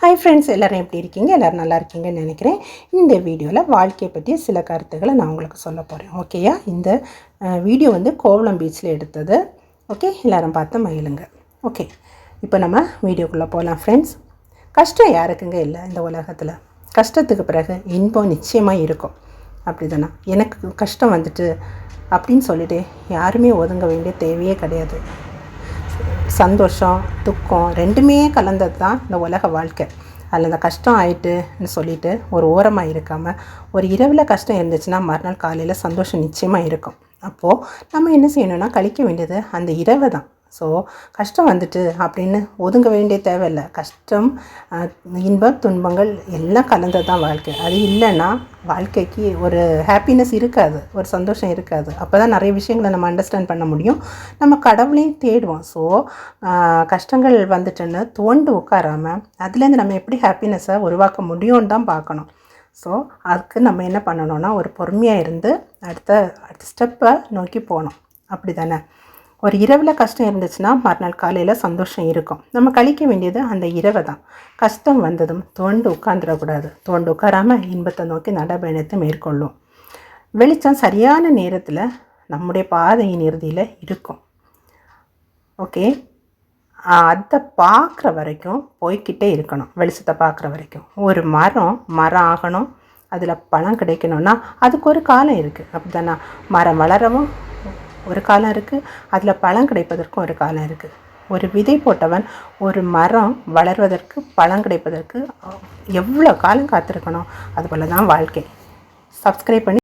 Hi friends, எல்லோரும் எப்படி இருக்கீங்க? எல்லோரும் நல்லா இருக்கீங்கன்னு நினைக்கிறேன். இந்த வீடியோவில் வாழ்க்கையை பற்றி சில கருத்துக்களை நான் உங்களுக்கு சொல்ல போகிறேன். ஓகேயா? இந்த வீடியோ வந்து கோவளம் பீச்சில் எடுத்தது. ஓகே, எல்லோரும் பார்த்து மகிழுங்க. ஓகே, இப்போ நம்ம வீடியோக்குள்ளே போகலாம் ஃப்ரெண்ட்ஸ். கஷ்டம் யாருக்குங்க இல்லை இந்த உலகத்தில்? கஷ்டத்துக்கு பிறகு இன்பம் நிச்சயமாக இருக்கும். அப்படி தானே? எனக்கு கஷ்டம் வந்துட்டு அப்படின்னு சொல்லிட்டு யாருமே ஒதுங்க வேண்டிய தேவையே கிடையாது. சந்தோஷம் துக்கம் ரெண்டுமே கலந்தது தான் இந்த உலக வாழ்க்கை. அதில் இந்த கஷ்டம் ஆயிட்டுன்னு சொல்லிட்டு ஒரு ஓரமாக இருக்காமல், ஒரு இரவில் கஷ்டம் இருந்துச்சுன்னா மறுநாள் காலையில் சந்தோஷம் நிச்சயமாக இருக்கும். அப்போது நம்ம என்ன செய்யணும்னா கழிக்க வேண்டியது அந்த இரவை தான். ஸோ கஷ்டம் வந்துட்டு அப்படின்னு ஒதுங்க வேண்டிய தேவையில்லை. கஷ்டம், இன்பம், துன்பங்கள் எல்லாம் கலந்தது தான் வாழ்க்கை. அது இல்லைன்னா வாழ்க்கைக்கு ஒரு ஹாப்பினஸ் இருக்காது, ஒரு சந்தோஷம் இருக்காது. அப்போ தான் நிறைய விஷயங்களை நம்ம அண்டர்ஸ்டாண்ட் பண்ண முடியும். நம்ம கடவுளையும் தேடுவோம். ஸோ கஷ்டங்கள் வந்துட்டுன்னு தோண்டு உட்காராமல் அதுலேருந்து நம்ம எப்படி ஹாப்பினஸை உருவாக்க முடியும்னு தான் பார்க்கணும். ஸோ அதுக்கு நம்ம என்ன பண்ணணும்னா ஒரு பொறுமையாக இருந்து அடுத்த ஸ்டெப்பை நோக்கி போகணும். அப்படி தானே? ஒரு இரவில் கஷ்டம் இருந்துச்சுன்னா மறுநாள் காலையில் சந்தோஷம் இருக்கும். நம்ம கழிக்க வேண்டியது அந்த இரவை தான். கஷ்டம் வந்ததும் தோண்டு உட்காந்துடக்கூடாது. தோண்டு உட்காராமல் இன்பத்தை நோக்கி நடபயணத்தை மேற்கொள்ளும். வெளிச்சம் சரியான நேரத்தில் நம்முடைய பாதையின் இறுதியில் இருக்கும். ஓகே, அதை பார்க்குற வரைக்கும் போய்கிட்டே இருக்கணும். வெளிச்சத்தை பார்க்குற வரைக்கும். ஒரு மரம் ஆகணும், அதில் பழம் கிடைக்கணும்னா அதுக்கு ஒரு காலம் இருக்குது. அப்படி தானே? மரம் வளரவும் ஒரு காலம் இருக்குது, அதில் பழம் கிடைப்பதற்கும் ஒரு காலம் இருக்குது. ஒரு விதை போட்டவன் ஒரு மரம் வளர்வதற்கு பழம் கிடைப்பதற்கு எவ்வளோ காலம் காத்திருக்கணும்? அதுபோல் தான் வாழ்க்கை. சப்ஸ்கிரைப் பண்ணி